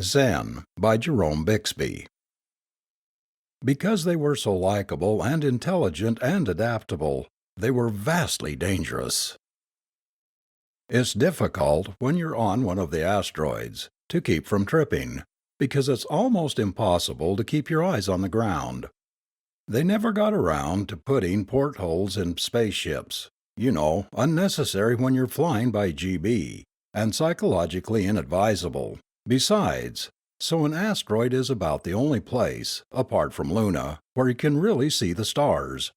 Zen by Jerome Bixby. Because they were so likable and intelligent and adaptable, they were vastly dangerous. It's difficult, when you're on one of the asteroids, to keep from tripping, because it's almost impossible to keep your eyes on the ground. They never got around to putting portholes in spaceships, unnecessary when you're flying by GB, and psychologically inadvisable. Besides, so an asteroid is about the only place, apart from Luna, where you can really see the stars.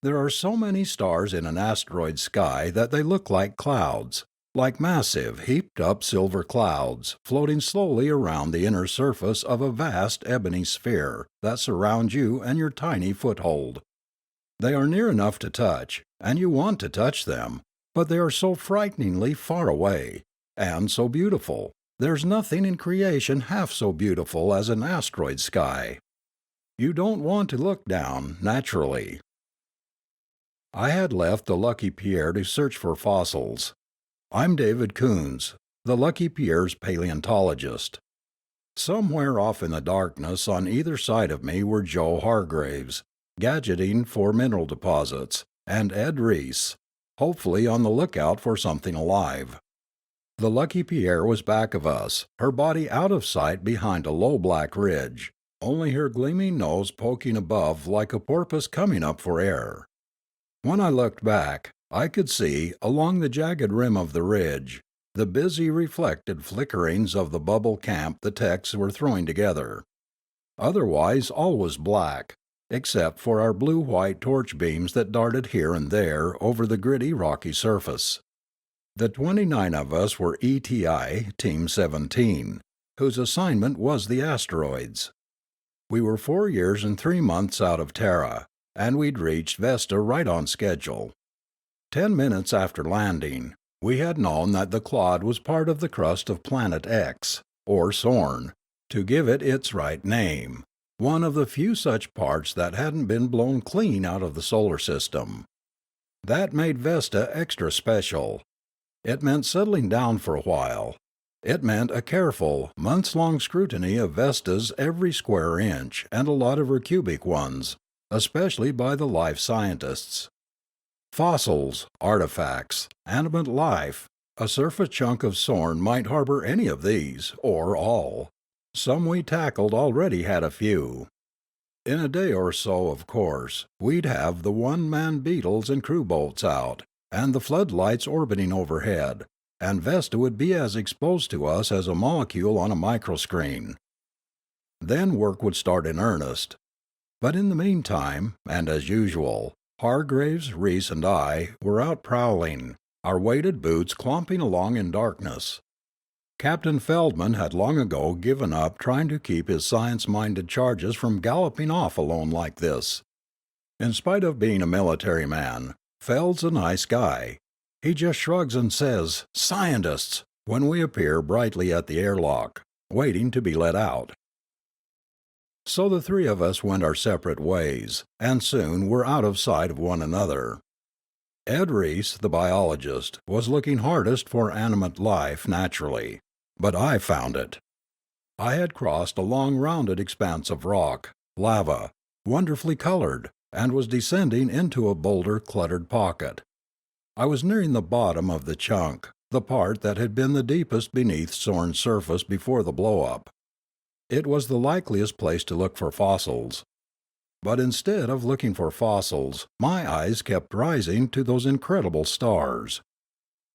There are so many stars in an asteroid sky that they look like clouds, like massive, heaped-up silver clouds floating slowly around the inner surface of a vast ebony sphere that surrounds you and your tiny foothold. They are near enough to touch, and you want to touch them, but they are so frighteningly far away, and so beautiful. There's nothing in creation half so beautiful as an asteroid sky. You don't want to look down, naturally. I had left the Lucky Pierre to search for fossils. I'm David Coons, the Lucky Pierre's paleontologist. Somewhere off in the darkness on either side of me were Joe Hargraves, gadgeting for mineral deposits, and Ed Reese, hopefully on the lookout for something alive. The Lucky Pierre was back of us, her body out of sight behind a low black ridge, only her gleaming nose poking above like a porpoise coming up for air. When I looked back, I could see, along the jagged rim of the ridge, the busy reflected flickerings of the bubble camp the techs were throwing together. Otherwise all was black, except for our blue-white torch beams that darted here and there over the gritty rocky surface. The 29 of us were ETI Team 17, whose assignment was the asteroids. We were 4 years and 3 months out of Terra, and we'd reached Vesta right on schedule. 10 minutes after landing, we had known that the clod was part of the crust of Planet X, or Sorn, to give it its right name, one of the few such parts that hadn't been blown clean out of the solar system. That made Vesta extra special. It meant settling down for a while. It meant a careful, months-long scrutiny of Vesta's every square inch and a lot of her cubic ones, especially by the life scientists. Fossils, artifacts, animate life, a surface chunk of Sorn might harbor any of these, or all. Some we tackled already had a few. In a day or so, of course, we'd have the one-man beetles and crew boats out, and the floodlights orbiting overhead, and Vesta would be as exposed to us as a molecule on a microscreen. Then work would start in earnest. But in the meantime, and as usual, Hargraves, Reese, and I were out prowling, our weighted boots clomping along in darkness. Captain Feldman had long ago given up trying to keep his science-minded charges from galloping off alone like this. In spite of being a military man, Feld's a nice guy. He just shrugs and says, "Scientists," when we appear brightly at the airlock, waiting to be let out. So the three of us went our separate ways, and soon were out of sight of one another. Ed Reese, the biologist, was looking hardest for animate life, naturally, but I found it. I had crossed a long rounded expanse of rock, lava, wonderfully colored, and was descending into a boulder-cluttered pocket. I was nearing the bottom of the chunk, the part that had been the deepest beneath Sorn's surface before the blow-up. It was the likeliest place to look for fossils. But instead of looking for fossils, my eyes kept rising to those incredible stars.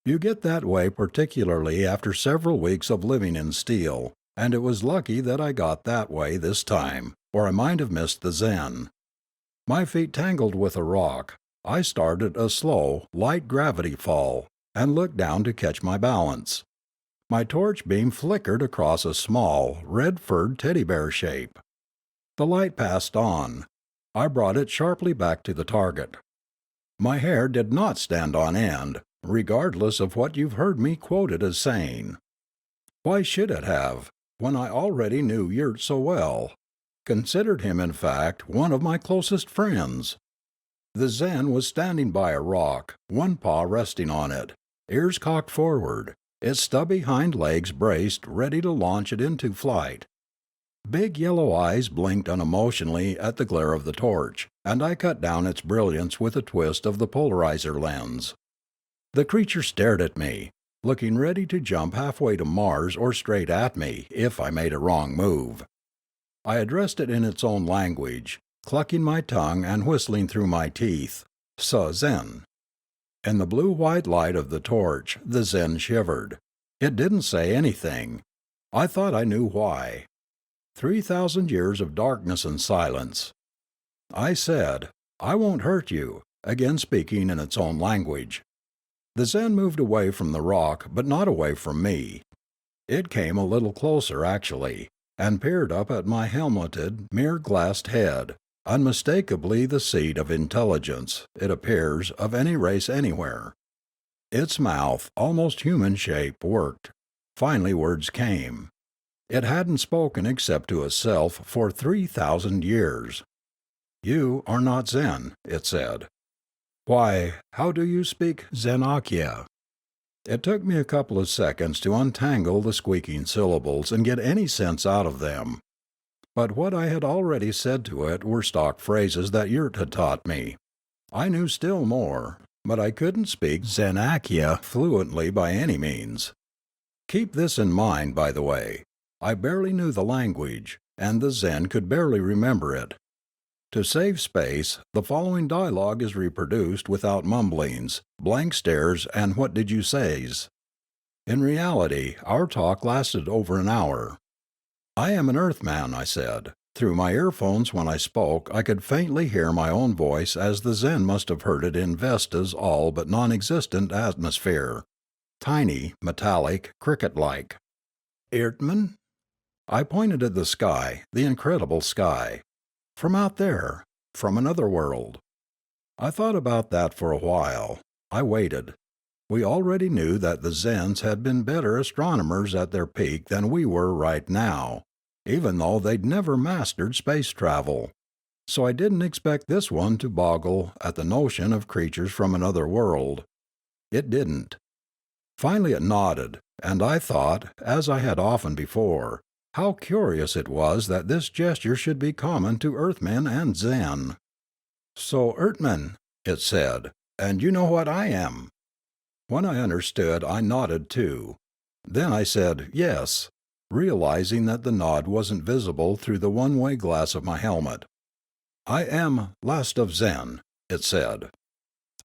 You get that way particularly after several weeks of living in steel, and it was lucky that I got that way this time, or I might have missed the Zen. My feet tangled with a rock. I started a slow, light gravity fall, and looked down to catch my balance. My torch beam flickered across a small, red-furred teddy bear shape. The light passed on. I brought it sharply back to the target. My hair did not stand on end, regardless of what you've heard me quoted as saying. Why should it have, when I already knew Yurt so well? Considered him, in fact, one of my closest friends. The Zen was standing by a rock, one paw resting on it, ears cocked forward, its stubby hind legs braced ready to launch it into flight. Big yellow eyes blinked unemotionally at the glare of the torch, and I cut down its brilliance with a twist of the polarizer lens. The creature stared at me, looking ready to jump halfway to Mars or straight at me if I made a wrong move. I addressed it in its own language, clucking my tongue and whistling through my teeth. Zen. In the blue-white light of the torch, the Zen shivered. It didn't say anything. I thought I knew why. 3,000 years of darkness and silence. I said, "I won't hurt you," again speaking in its own language. The Zen moved away from the rock, but not away from me. It came a little closer, actually, and peered up at my helmeted, mirror-glassed head, unmistakably the seat of intelligence, it appears, of any race anywhere. Its mouth, almost human shape, worked. Finally words came. It hadn't spoken except to itself for 3,000 years. "You are not Zen," it said. "Why, how do you speak Zenakia?" It took me a couple of seconds to untangle the squeaking syllables and get any sense out of them. But what I had already said to it were stock phrases that Yurt had taught me. I knew still more, but I couldn't speak Zenakia fluently by any means. Keep this in mind, by the way. I barely knew the language, and the Zen could barely remember it. To save space, the following dialogue is reproduced without mumblings, blank stares, and what did you says. In reality, our talk lasted over an hour. "I am an Earthman," I said. Through my earphones when I spoke I could faintly hear my own voice as the Zen must have heard it in Vesta's all but non-existent atmosphere. Tiny, metallic, cricket-like. "Earthman?" I pointed at the sky, the incredible sky. "From out there. From another world." I thought about that for a while. I waited. We already knew that the Zens had been better astronomers at their peak than we were right now, even though they'd never mastered space travel. So I didn't expect this one to boggle at the notion of creatures from another world. It didn't. Finally it nodded, and I thought, as I had often before, how curious it was that this gesture should be common to Earthmen and Zen. "So, Earthmen," it said, "and you know what I am?" When I understood, I nodded too. Then I said, "Yes," realizing that the nod wasn't visible through the one-way glass of my helmet. "I am Last of Zen," it said.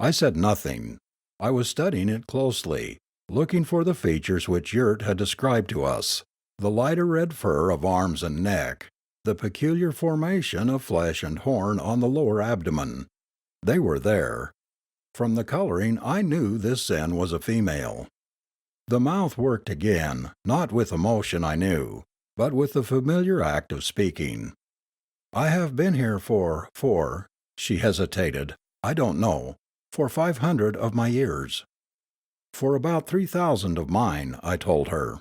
I said nothing. I was studying it closely, looking for the features which Yurt had described to us. The lighter red fur of arms and neck, the peculiar formation of flesh and horn on the lower abdomen. They were there. From the coloring I knew this Zen was a female. The mouth worked again, not with emotion I knew, but with the familiar act of speaking. "I have been here for, she hesitated, "I don't know, for 500 of my years." "For about 3,000 of mine," I told her.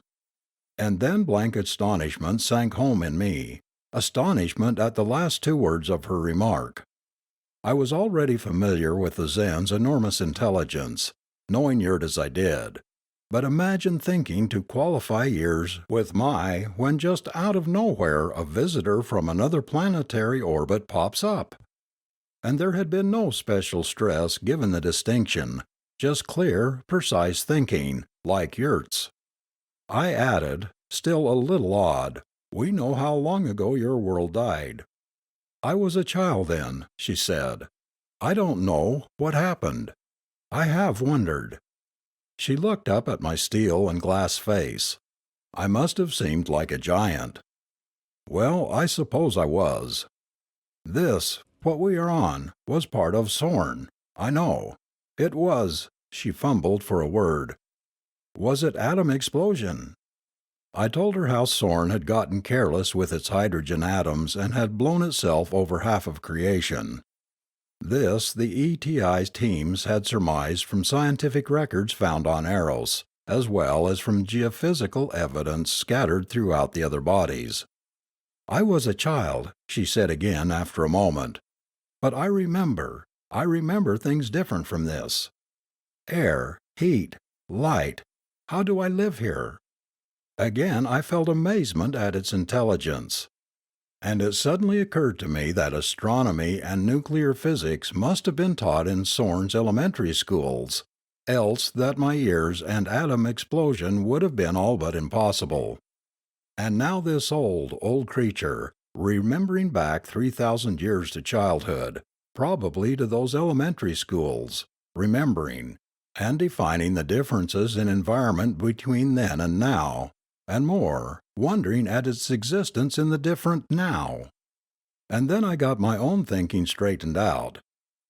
And then blank astonishment sank home in me, astonishment at the last two words of her remark. I was already familiar with the Zen's enormous intelligence, knowing Yurt as I did, but imagine thinking to qualify years with my when just out of nowhere a visitor from another planetary orbit pops up. And there had been no special stress given the distinction, just clear, precise thinking, like Yurt's. I added, still a little awed, "We know how long ago your world died." "I was a child then," she said. "I don't know what happened. I have wondered." She looked up at my steel and glass face. I must have seemed like a giant. Well, I suppose I was. "This, what we are on, was part of Sorn. I know. It was," she fumbled for a word. "Was it atom explosion?" I told her how Sorn had gotten careless with its hydrogen atoms and had blown itself over half of creation. This the ETI's teams had surmised from scientific records found on Eros, as well as from geophysical evidence scattered throughout the other bodies. "I was a child," she said again after a moment. "But I remember things different from this. Air, heat, light, How do I live here? Again I felt amazement at its intelligence. And it suddenly occurred to me that astronomy and nuclear physics must have been taught in Sorn's elementary schools, else that my years and atom explosion would have been all but impossible. And now this old creature, remembering back 3,000 years to childhood, probably to those elementary schools, remembering, and defining the differences in environment between then and now, and more, wondering at its existence in the different now. And then I got my own thinking straightened out.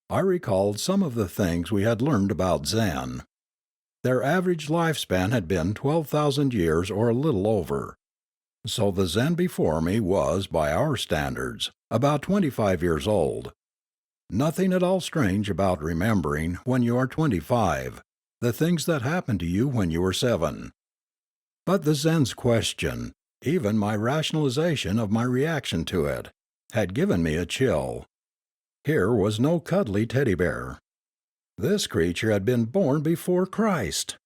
I recalled some of the things we had learned about Zen. Their average lifespan had been 12,000 years or a little over. So the Zen before me was, by our standards, about 25 years old. Nothing at all strange about remembering, when you are 25, the things that happened to you when you were 7. But the Zen's question, even my rationalization of my reaction to it, had given me a chill. Here was no cuddly teddy bear. This creature had been born before Christ.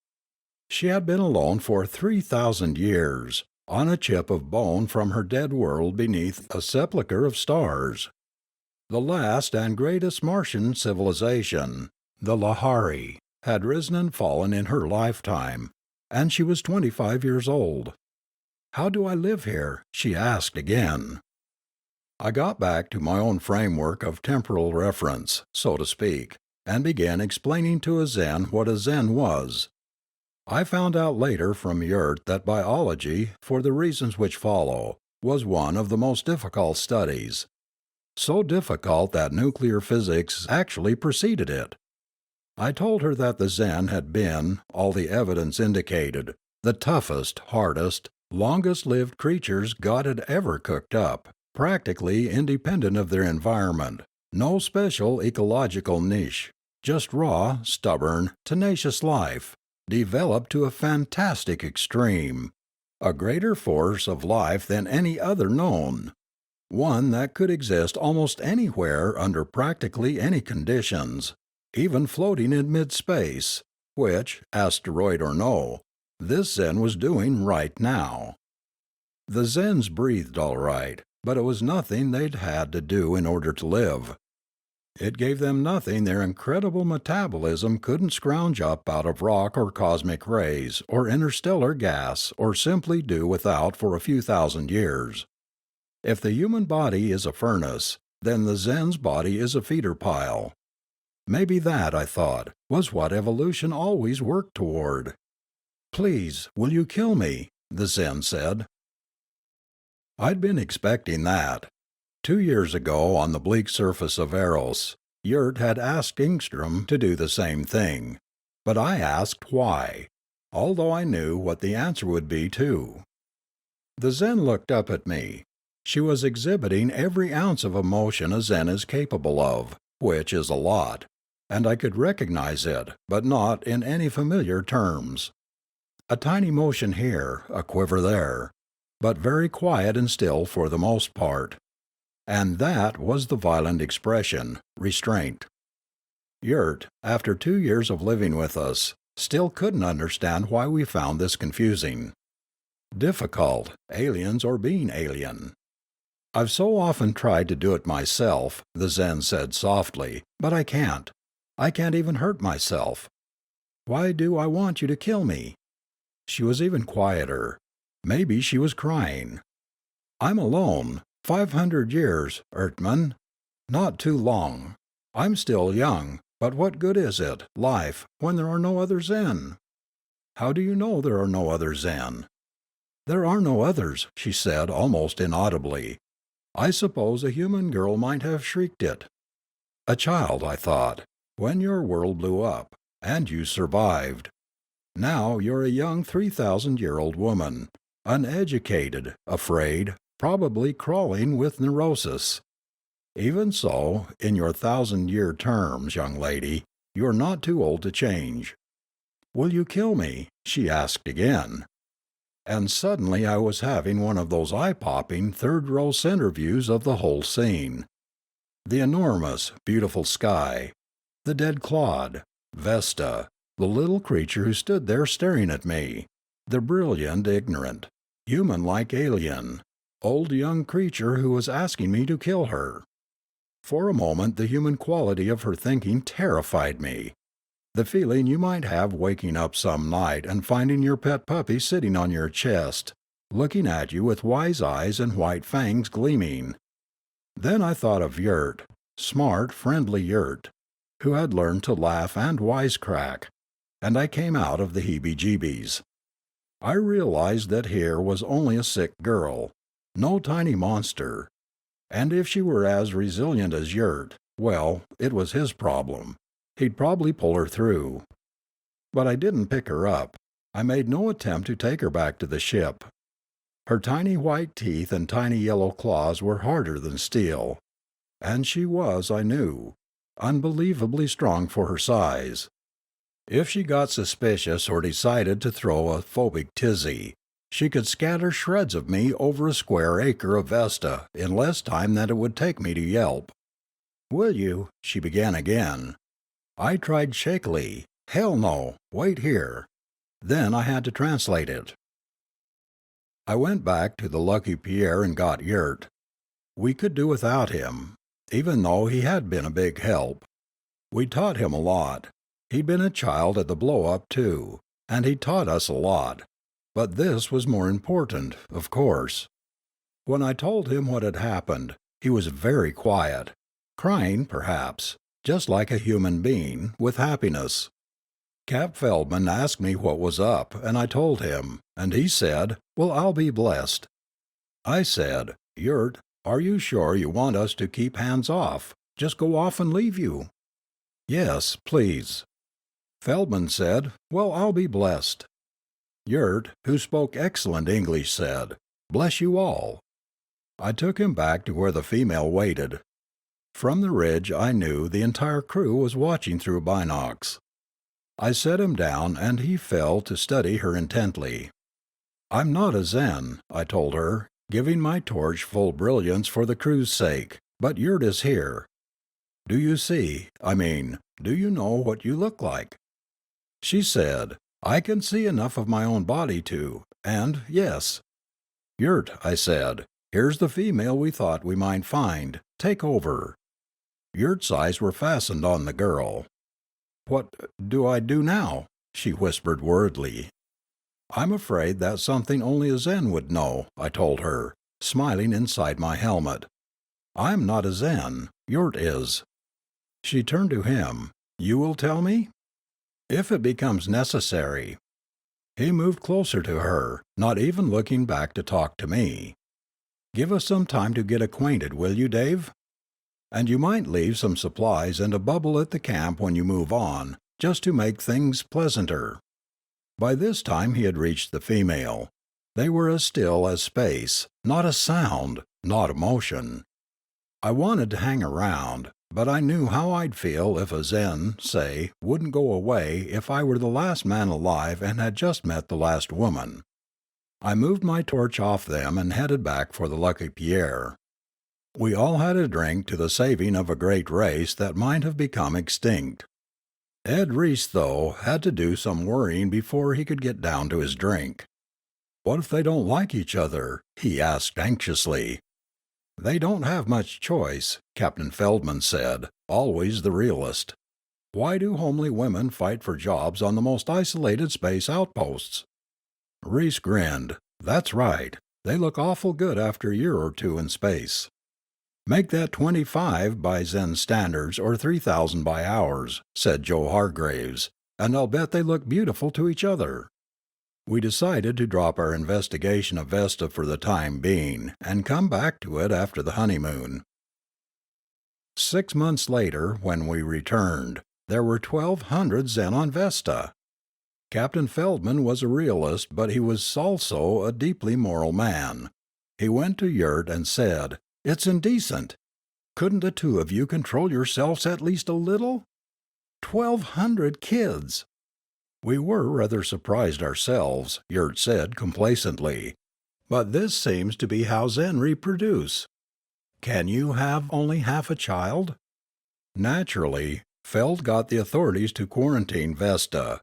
She had been alone for 3,000 years, on a chip of bone from her dead world beneath a sepulchre of stars. The last and greatest Martian civilization, the Lahari, had risen and fallen in her lifetime, and she was 25 years old. How do I live here? She asked again. I got back to my own framework of temporal reference, so to speak, and began explaining to a Zen what a Zen was. I found out later from Yurt that biology, for the reasons which follow, was one of the most difficult studies. So difficult that nuclear physics actually preceded it. I told her that the Zen had been, all the evidence indicated, the toughest, hardest, longest-lived creatures God had ever cooked up, practically independent of their environment, no special ecological niche, just raw, stubborn, tenacious life, developed to a fantastic extreme, a greater force of life than any other known, one that could exist almost anywhere under practically any conditions, even floating in mid-space, which, asteroid or no, this Zen was doing right now. The Zens breathed all right, but it was nothing they'd had to do in order to live. It gave them nothing their incredible metabolism couldn't scrounge up out of rock or cosmic rays or interstellar gas or simply do without for a few thousand years. If the human body is a furnace, then the Zen's body is a feeder pile. Maybe that, I thought, was what evolution always worked toward. "Please, will you kill me?" the Zen said. I'd been expecting that. 2 years ago, on the bleak surface of Eros, Yurt had asked Ingstrom to do the same thing. But I asked why, although I knew what the answer would be, too. The Zen looked up at me. She was exhibiting every ounce of emotion a Zen is capable of, which is a lot, and I could recognize it, but not in any familiar terms. A tiny motion here, a quiver there, but very quiet and still for the most part. And that was the violent expression, restraint. Yurt, after 2 years of living with us, still couldn't understand why we found this confusing. Difficult, aliens or being alien. "I've so often tried to do it myself," the Zen said softly, "but I can't. I can't even hurt myself. Why do I want you to kill me?" She was even quieter. Maybe she was crying. "I'm alone. 500 years, Ertmann. Not too long. I'm still young, but what good is it, life, when there are no other Zen?" "How do you know there are no other Zen?" "There are no others," she said almost inaudibly. I suppose a human girl might have shrieked it. A child, I thought, when your world blew up, and you survived. Now you're a young 3,000-year-old woman, uneducated, afraid, probably crawling with neurosis. Even so, in your 1,000-year terms, young lady, you're not too old to change. "Will you kill me?" she asked again. And suddenly I was having one of those eye-popping third-row center views of the whole scene. The enormous, beautiful sky, the dead clod, Vesta, the little creature who stood there staring at me, the brilliant, ignorant, human-like alien, old young creature who was asking me to kill her. For a moment the human quality of her thinking terrified me. The feeling you might have waking up some night and finding your pet puppy sitting on your chest, looking at you with wise eyes and white fangs gleaming. Then I thought of Yurt, smart, friendly Yurt, who had learned to laugh and wisecrack, and I came out of the heebie-jeebies. I realized that here was only a sick girl, no tiny monster, and if she were as resilient as Yurt, well, it was his problem. He'd probably pull her through. But I didn't pick her up. I made no attempt to take her back to the ship. Her tiny white teeth and tiny yellow claws were harder than steel. And she was, I knew, unbelievably strong for her size. If she got suspicious or decided to throw a phobic tizzy, she could scatter shreds of me over a square acre of Vesta in less time than it would take me to yelp. "Will you?" she began again. I tried shakily. "Hell no, wait here." Then I had to translate it. I went back to the Lucky Pierre and got Yurt. We could do without him, even though he had been a big help. We taught him a lot. He'd been a child at the blow-up, too, and he taught us a lot. But this was more important, of course. When I told him what had happened, he was very quiet, crying, perhaps, just like a human being, with happiness. Cap Feldman asked me what was up, and I told him, and he said, "Well, I'll be blessed." I said, "Yurt, are you sure you want us to keep hands off? Just go off and leave you?" "Yes, please." Feldman said, "Well, I'll be blessed." Yurt, who spoke excellent English, said, "Bless you all." I took him back to where the female waited. From the ridge I knew the entire crew was watching through binocs. I set him down and he fell to study her intently. "I'm not a Zen," I told her, giving my torch full brilliance for the crew's sake, "but Yurt is here. Do you do you know what you look like?" She said, "I can see enough of my own body to, and yes." "Yurt," I said, "here's the female we thought we might find. Take over." Yurt's eyes were fastened on the girl. "What do I do now?" she whispered worriedly. "I'm afraid that's something only a Zen would know," I told her, smiling inside my helmet. "I'm not a Zen. Yurt is." She turned to him. "You will tell me?" "If it becomes necessary." He moved closer to her, not even looking back to talk to me. "Give us some time to get acquainted, will you, Dave? And you might leave some supplies and a bubble at the camp when you move on, just to make things pleasanter." By this time he had reached the female. They were as still as space, not a sound, not a motion. I wanted to hang around, but I knew how I'd feel if a Zen, say, wouldn't go away if I were the last man alive and had just met the last woman. I moved my torch off them and headed back for the Lucky Pierre. We all had a drink to the saving of a great race that might have become extinct. Ed Reese, though, had to do some worrying before he could get down to his drink. "What if they don't like each other?" he asked anxiously. "They don't have much choice," Captain Feldman said, always the realist. "Why do homely women fight for jobs on the most isolated space outposts?" Reese grinned. "That's right. They look awful good after a year or two in space." "Make that 25 by Zen standards or 3,000 by ours," said Joe Hargraves, "and I'll bet they look beautiful to each other." We decided to drop our investigation of Vesta for the time being and come back to it after the honeymoon. 6 months later, when we returned, there were 1,200 Zen on Vesta. Captain Feldman was a realist, but he was also a deeply moral man. He went to Yurt and said, "It's indecent. Couldn't the two of you control yourselves at least a little? 1,200 kids!" "We were rather surprised ourselves," Yurt said complacently. "But this seems to be how Zen reproduce. Can you have only half a child?" Naturally, Feld got the authorities to quarantine Vesta,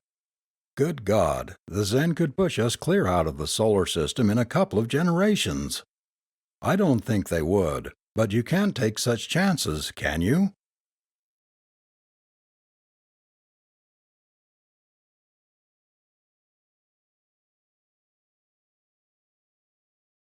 Good God, the Zen could push us clear out of the solar system in a couple of generations. I don't think they would, but you can't take such chances, can you?